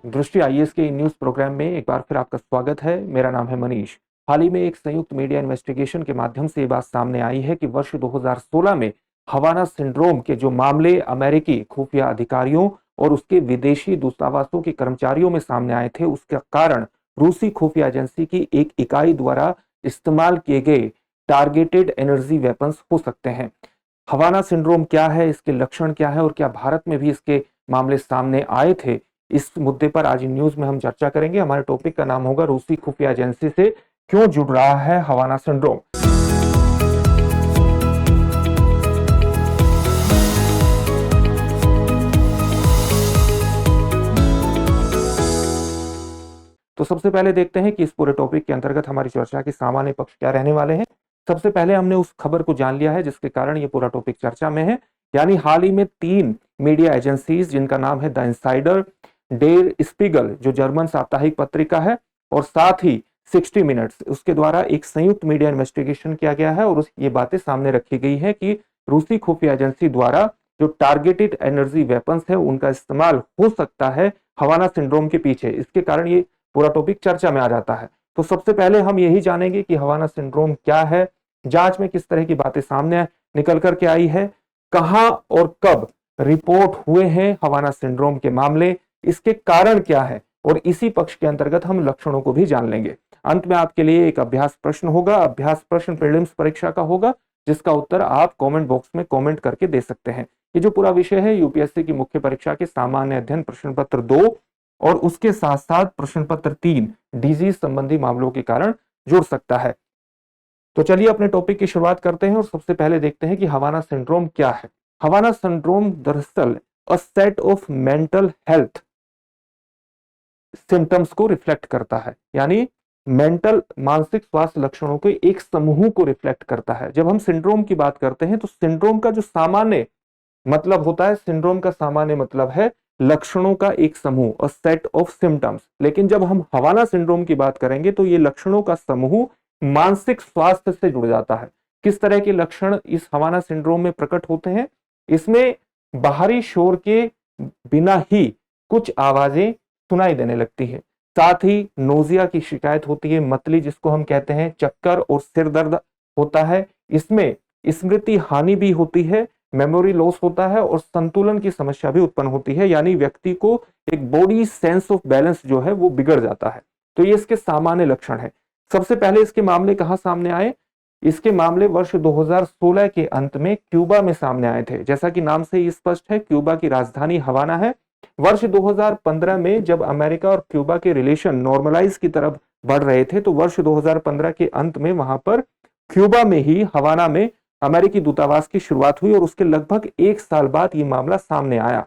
दृष्टि आईएएस के news programme में एक बार फिर आपका स्वागत है। मेरा नाम है मनीष। हाल ही में एक संयुक्त मीडिया इन्वेस्टिगेशन के माध्यम से ये बात सामने आई है कि वर्ष 2016 में हवाना सिंड्रोम के जो मामले अमेरिकी खुफिया अधिकारियों और उसके विदेशी दूतावासों के कर्मचारियों में सामने आए थे, उसका कारण रूसी खुफिया एजेंसी की एक इकाई द्वारा इस्तेमाल किए गए टारगेटेड एनर्जी वेपन्स हो सकते हैं। हवाना सिंड्रोम क्या है, इसके लक्षण क्या है और क्या भारत में भी इसके मामले सामने आए थे, इस मुद्दे पर आज न्यूज में हम चर्चा करेंगे। हमारे टॉपिक का नाम होगा रूसी खुफिया एजेंसी से क्यों जुड़ रहा है हवाना सिंड्रोम। तो सबसे पहले देखते हैं कि इस पूरे टॉपिक के अंतर्गत हमारी चर्चा के सामान्य पक्ष क्या रहने वाले हैं। सबसे पहले हमने उस खबर को जान लिया है जिसके कारण ये पूरा टॉपिक चर्चा में है, यानी हाल ही में 3 मीडिया एजेंसीज जिनका नाम है द इनसाइडर, डेर स्पीगल जो जर्मन साप्ताहिक पत्रिका है, और साथ ही 60 मिनट्स, उसके द्वारा एक संयुक्त मीडिया इन्वेस्टिगेशन किया गया है और ये बातें सामने रखी गई है कि रूसी खुफिया एजेंसी द्वारा जो टारगेटेड एनर्जी वेपन्स है उनका इस्तेमाल हो सकता है हवाना सिंड्रोम के पीछे। इसके कारण ये पूरा टॉपिक चर्चा में आ जाता है। तो सबसे पहले हम यही जानेंगे कि हवाना सिंड्रोम क्या है, जांच में किस तरह की बातें सामने निकल करके आई है, कहां और कब रिपोर्ट हुए हैं हवाना सिंड्रोम के मामले, इसके कारण क्या है, और इसी पक्ष के अंतर्गत हम लक्षणों को भी जान लेंगे। अंत में आपके लिए एक अभ्यास प्रश्न होगा। अभ्यास प्रश्न प्रीलिम्स परीक्षा का होगा, जिसका उत्तर आप कमेंट बॉक्स में कमेंट करके दे सकते हैं। ये जो पूरा विषय है यूपीएससी की मुख्य परीक्षा के सामान्य अध्ययन प्रश्न पत्र 2 और उसके साथ साथ प्रश्न पत्र 3 डिजीज संबंधी मामलों के कारण जुड़ सकता है। तो चलिए अपने टॉपिक की शुरुआत करते हैं और सबसे पहले देखते हैं कि हवाना सिंड्रोम क्या है। हवाना सिंड्रोम दरअसल a set of mental health symptoms को रिफ्लेक्ट करता है, यानी मेंटल मानसिक स्वास्थ्य लक्षणों के एक समूह को रिफ्लेक्ट करता है। जब हम सिंड्रोम की बात करते हैं तो सिंड्रोम का जो सामान्य मतलब होता है, सिंड्रोम का सामान्य मतलब है लक्षणों का एक समूह, अ सेट ऑफ सिम्टम्स। लेकिन जब हम हवाना सिंड्रोम की बात करेंगे तो ये लक्षणों का समूह मानसिक स्वास्थ्य से जुड़ जाता है। किस तरह के लक्षण इस हवाना सिंड्रोम में प्रकट होते हैं? इसमें बाहरी शोर के बिना ही कुछ आवाजें सुनाई देने लगती है, साथ ही नोजिया की शिकायत होती है, मतली जिसको हम कहते हैं, चक्कर और सिर दर्द होता है। इसमें स्मृति हानि भी होती है, मेमोरी लॉस होता है और संतुलन की समस्या भी उत्पन्न होती है, यानी व्यक्ति को एक बॉडी सेंस ऑफ बैलेंस जो है वो बिगड़ जाता है। तो ये इसके सामान्य लक्षण है। सबसे पहले इसके मामले कहां सामने आए? इसके मामले वर्ष 2016 के अंत में क्यूबा में सामने आए थे। जैसा कि नाम से ही स्पष्ट है, क्यूबा की राजधानी हवाना है। वर्ष 2015 में जब अमेरिका और क्यूबा के रिलेशन नॉर्मलाइज की तरफ बढ़ रहे थे, तो वर्ष 2015 के अंत में वहां पर क्यूबा में ही हवाना में अमेरिकी दूतावास की शुरुआत हुई और उसके लगभग 1 साल बाद ये मामला सामने आया।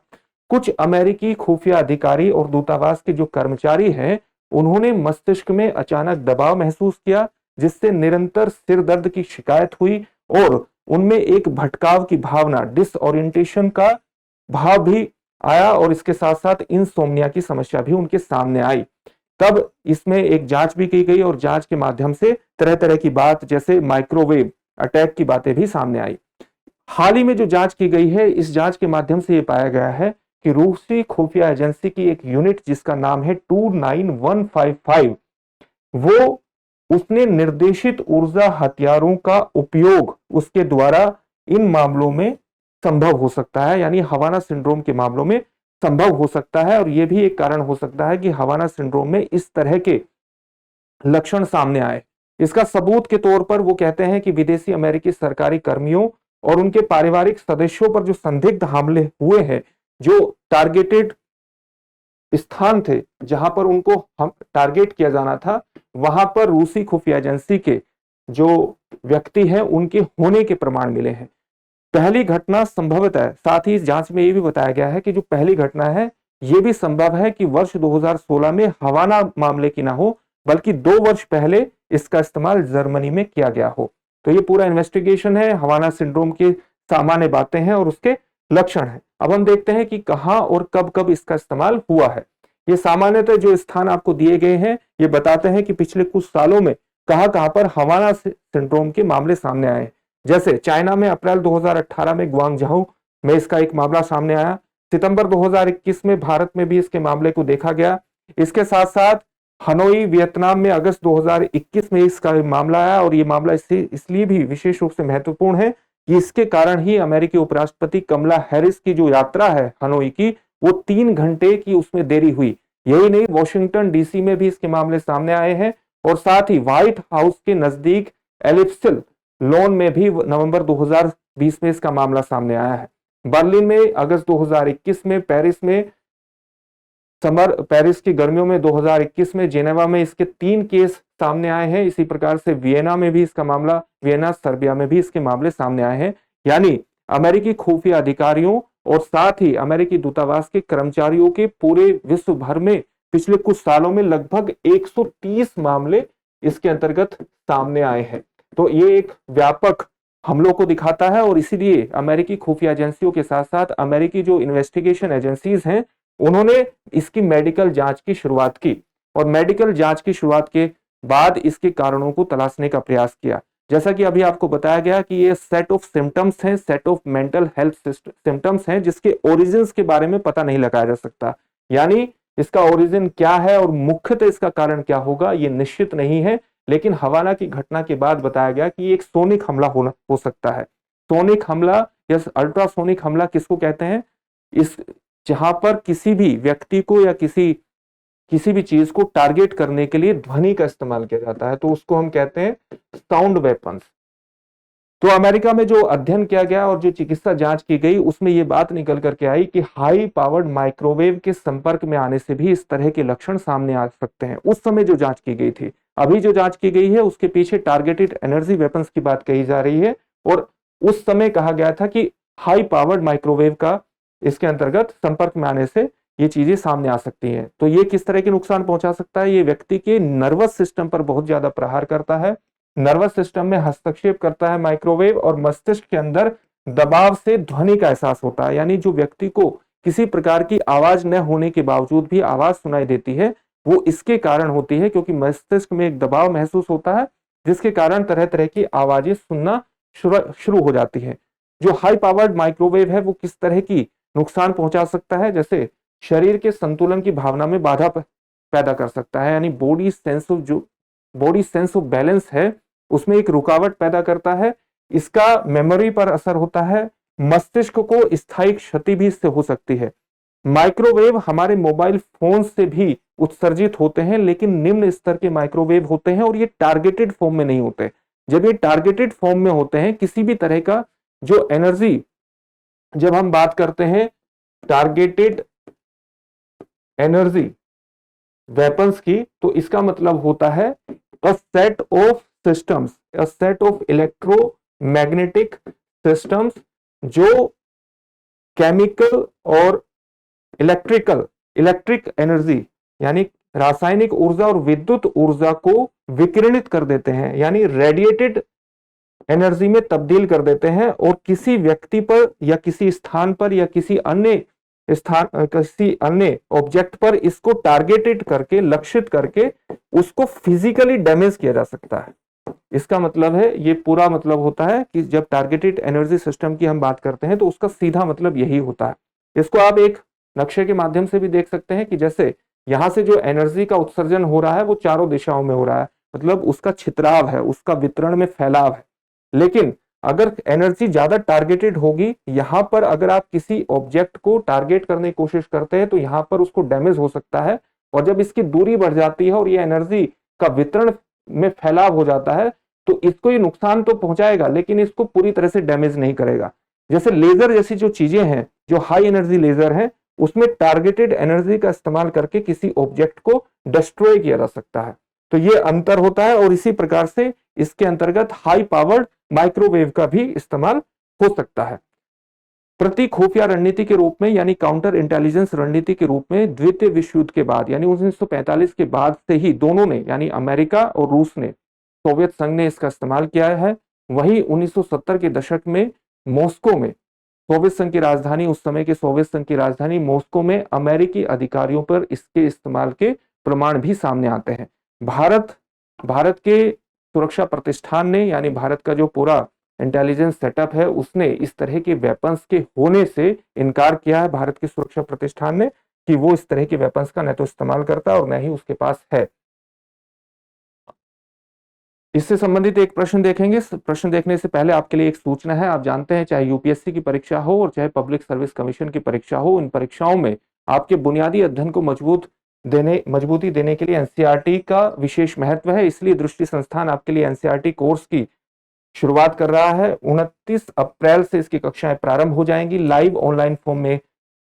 कुछ अमेरिकी खुफिया अधिकारी और दूतावास के जो कर्मचारी हैं, उन्होंने मस्तिष्क में अचानक दबाव महसूस किया, जिससे निरंतर सिर दर्द की शिकायत हुई और उनमें एक भटकाव की भावना, डिसओरिएंटेशन का भाव भी आया और इसके साथ साथ इंसोम्निया की समस्या भी उनके सामने आई। तब इसमें एक जांच भी की गई और जांच के माध्यम से तरह तरह की बात, जैसे माइक्रोवेव अटैक की बातें भी सामने आई। हाल ही में जो जांच की गई है, इस जांच के माध्यम से यह पाया गया है कि रूसी खुफिया एजेंसी की एक यूनिट जिसका नाम है 29155, वो उसने निर्देशित ऊर्जा हथियारों का उपयोग उसके द्वारा इन मामलों में संभव हो सकता है, यानी हवाना सिंड्रोम के मामलों में संभव हो सकता है। और यह भी एक कारण हो सकता है कि हवाना सिंड्रोम में इस तरह के लक्षण सामने आए। इसका सबूत के तौर पर वो कहते हैं कि विदेशी अमेरिकी सरकारी कर्मियों और उनके पारिवारिक सदस्यों पर जो संदिग्ध हमले हुए हैं, जो टारगेटेड स्थान थे जहां पर उनको हम टारगेट किया जाना था, वहां पर रूसी खुफिया एजेंसी के जो व्यक्ति हैं उनके होने के प्रमाण मिले हैं। पहली घटना संभवतः, साथ ही इस जांच में यह भी बताया गया है कि जो पहली घटना है यह भी संभव है कि वर्ष 2016 में हवाना मामले की ना हो, बल्कि 2 वर्ष पहले इसका इस्तेमाल जर्मनी में किया गया हो। तो ये पूरा इन्वेस्टिगेशन है, हवाना सिंड्रोम की सामान्य बातें हैं और उसके लक्षण हैं। अब हम देखते हैं कि कहां और कब कब इसका इस्तेमाल हुआ है। ये सामान्यतः जो स्थान आपको दिए गए हैं ये बताते हैं कि पिछले कुछ सालों में कहां कहां पर हवाना सिंड्रोम के मामले सामने आए। जैसे चाइना में अप्रैल 2018 में ग्वांगझाऊ में इसका एक मामला सामने आया। सितंबर 2021 में भारत में भी इसके मामले को देखा गया। इसके साथ साथ हनोई वियतनाम में अगस्त 2021 में इसका मामला आया, और ये मामला इसलिए भी विशेष रूप से महत्वपूर्ण है कि इसके कारण ही अमेरिकी उपराष्ट्रपति कमला हैरिस की जो यात्रा है हनोई की, वो 3 घंटे की उसमें देरी हुई। यही नहीं, वॉशिंगटन डीसी में भी इसके मामले सामने आए हैं, और साथ ही व्हाइट हाउस के नजदीक एलिप्सिल लॉन में भी नवंबर 2020 में इसका मामला सामने आया है। बर्लिन में अगस्त 2021 में, पेरिस की गर्मियों में 2021 में, जेनेवा में इसके 3 केस सामने आए हैं। इसी प्रकार से वियना में भी इसका मामला, वियना सर्बिया में भी इसके मामले सामने आए हैं। यानी अमेरिकी खुफिया अधिकारियों और साथ ही अमेरिकी दूतावास के कर्मचारियों के पूरे विश्व भर में पिछले कुछ सालों में लगभग 130 मामले इसके अंतर्गत सामने आए हैं। तो ये एक व्यापक हमलों को दिखाता है, और इसीलिए अमेरिकी खुफिया एजेंसियों के साथ साथ अमेरिकी जो इन्वेस्टिगेशन एजेंसीज हैं, उन्होंने इसकी मेडिकल जांच की शुरुआत की, और मेडिकल जांच की शुरुआत के बाद इसके कारणों को तलाशने का प्रयास किया। जैसा कि अभी आपको बताया गया कि ये सेट ऑफ सिम्टम्स हैं, set of mental health symptoms हैं, जिसके ओरिजिन्स के बारे में पता नहीं लगाया जा सकता। यानी इसका ओरिजिन क्या है और मुख्यतः इसका कारण क्या होगा, ये निश्चित नहीं है। लेकिन हवाला की घटना के बाद बताया गया कि एक सोनिक हमला हो सकता है। सोनिक हमला या अल्ट्रासोनिक हमला किसको कहते हैं? इस जहां पर किसी भी व्यक्ति को या किसी भी चीज को टारगेट करने के लिए ध्वनि का इस्तेमाल किया जाता है, तो उसको हम कहते हैं साउंड वेपन्स। तो अमेरिका में जो अध्ययन किया गया और जो चिकित्सा जांच की गई, उसमें यह बात निकल करके आई कि हाई पावर्ड माइक्रोवेव के संपर्क में आने से भी इस तरह के लक्षण सामने आ सकते हैं। उस समय जो जांच की गई थी, अभी जो जांच की गई है उसके पीछे टारगेटेड एनर्जी वेपन्स की बात कही जा रही है, और उस समय कहा गया था कि हाई पावर्ड माइक्रोवेव का इसके अंतर्गत संपर्क में आने से ये चीजें सामने आ सकती हैं। तो ये किस तरह के नुकसान पहुंचा सकता है? ये व्यक्ति के नर्वस सिस्टम पर बहुत ज्यादा प्रहार करता है, नर्वस सिस्टम में हस्तक्षेप करता है माइक्रोवेव, और मस्तिष्क के अंदर दबाव से ध्वनि का एहसास होता है। यानी जो व्यक्ति को किसी प्रकार की आवाज न होने के बावजूद भी आवाज सुनाई देती है, वो इसके कारण होती है क्योंकि मस्तिष्क में एक दबाव महसूस होता है, जिसके कारण तरह तरह की आवाजें सुनना शुरू हो जाती है। जो हाई पावर्ड माइक्रोवेव है वो किस तरह की नुकसान पहुंचा सकता है? जैसे शरीर के संतुलन की भावना में बाधा पैदा कर सकता है, यानी बॉडी सेंस ऑफ बैलेंस है उसमें एक रुकावट पैदा करता है। इसका मेमोरी पर असर होता है, मस्तिष्क को स्थायी क्षति भी इससे हो सकती है। माइक्रोवेव हमारे मोबाइल फोन से भी उत्सर्जित होते हैं, लेकिन निम्न स्तर के माइक्रोवेव होते हैं और ये टारगेटेड फॉर्म में नहीं होते। जब ये टारगेटेड फॉर्म में होते हैं, किसी भी तरह का जो एनर्जी, जब हम बात करते हैं टारगेटेड एनर्जी वेपन्स की, तो इसका मतलब होता है a set of systems, a set of electromagnetic systems जो केमिकल और इलेक्ट्रिक एनर्जी यानी रासायनिक ऊर्जा और विद्युत ऊर्जा को विकिरणित कर देते हैं, यानी रेडिएटेड एनर्जी में तब्दील कर देते हैं, और किसी व्यक्ति पर या किसी स्थान पर या किसी अन्य ऑब्जेक्ट पर इसको टारगेटेड करके, लक्षित करके उसको फिजिकली डैमेज किया जा सकता है। इसका मतलब है, ये पूरा मतलब होता है कि जब टारगेटेड एनर्जी सिस्टम की हम बात करते हैं तो उसका सीधा मतलब यही होता है। इसको आप एक नक्शे के माध्यम से भी देख सकते हैं कि जैसे यहां से जो एनर्जी का उत्सर्जन हो रहा है वो चारों दिशाओं में हो रहा है, मतलब उसका छितराव है, उसका वितरण में फैलाव है। लेकिन अगर एनर्जी ज्यादा टारगेटेड होगी, यहां पर अगर आप किसी ऑब्जेक्ट को टारगेट करने की कोशिश करते हैं तो यहां पर उसको डैमेज हो सकता है, और जब इसकी दूरी बढ़ जाती है और ये एनर्जी का वितरण में फैलाव हो जाता है तो इसको ये नुकसान तो पहुंचाएगा, लेकिन इसको पूरी तरह से डैमेज नहीं करेगा। जैसे लेजर जैसी जो चीजें हैं, जो हाई एनर्जी लेजर है, उसमें टारगेटेड एनर्जी का इस्तेमाल करके किसी ऑब्जेक्ट को डिस्ट्रॉय किया जा सकता है। तो ये अंतर होता है, और इसी प्रकार से इसके अंतर्गत हाई पावर्ड माइक्रोवेव का भी इस्तेमाल हो सकता है। प्रति खुफिया रणनीति के रूप में, यानी काउंटर इंटेलिजेंस रणनीति के रूप में द्वितीय विश्व युद्ध के बाद, यानी 1945 के बाद से ही दोनों ने, यानी अमेरिका और रूस ने, सोवियत संघ ने इसका इस्तेमाल किया है। वहीं 1970 के दशक में मॉस्को में, सोवियत संघ की राजधानी, उस समय के सोवियत संघ की राजधानी मॉस्को में अमेरिकी अधिकारियों पर इसके इस्तेमाल के प्रमाण भी सामने आते हैं। भारत के सुरक्षा प्रतिष्ठान ने, यानी भारत का जो पूरा इंटेलिजेंस सेटअप है, उसने इस तरह के वेपन्स के होने से इनकार किया है, भारत के सुरक्षा प्रतिष्ठान ने। कि वो इस तरह के वेपन्स का न तो इस्तेमाल करता है और न ही उसके पास है। इससे संबंधित एक प्रश्न देखेंगे। प्रश्न देखने से पहले आपके लिए एक सूचना है। आप जानते हैं चाहे यूपीएससी की परीक्षा हो और चाहे पब्लिक सर्विस कमीशन की परीक्षा हो, इन परीक्षाओं में आपके बुनियादी अध्ययन को मजबूती देने के लिए एनसीईआरटी का विशेष महत्व है। इसलिए दृष्टि संस्थान आपके लिए एनसीईआरटी कोर्स की शुरुआत कर रहा है। 29 अप्रैल से इसकी कक्षाएं प्रारंभ हो जाएंगी। लाइव ऑनलाइन फॉर्म में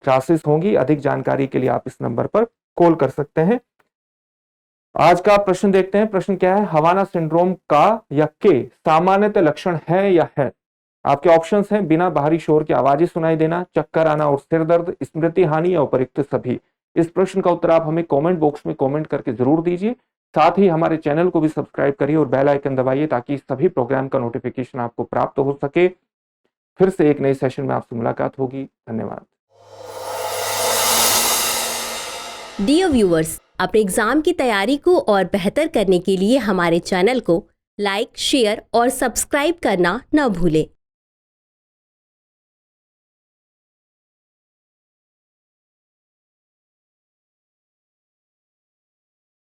क्लासेस होंगी। अधिक जानकारी के लिए आप इस नंबर पर कॉल कर सकते हैं। आज का प्रश्न देखते हैं। प्रश्न क्या है? हवाना सिंड्रोम का या के सामान्यतः लक्षण है या है? आपके ऑप्शंस हैं बिना बाहरी शोर की आवाजें सुनाई देना, चक्कर आना और सिर दर्द, स्मृति हानि या उपयुक्त सभी। इस प्रश्न का उत्तर आप हमें कमेंट बॉक्स में कमेंट करके जरूर दीजिए। साथ ही हमारे चैनल को भी सब्सक्राइब करिए और बेल आइकन दबाइए ताकि सभी प्रोग्राम का नोटिफिकेशन आपको प्राप्त हो सके। फिर से एक नए सेशन में आपसे मुलाकात होगी। धन्यवाद। डियर व्यूअर्स, अपने एग्जाम की तैयारी को और बेहतर करने के लिए हमारे चैनल को लाइक, शेयर और सब्सक्राइब करना न भूलें।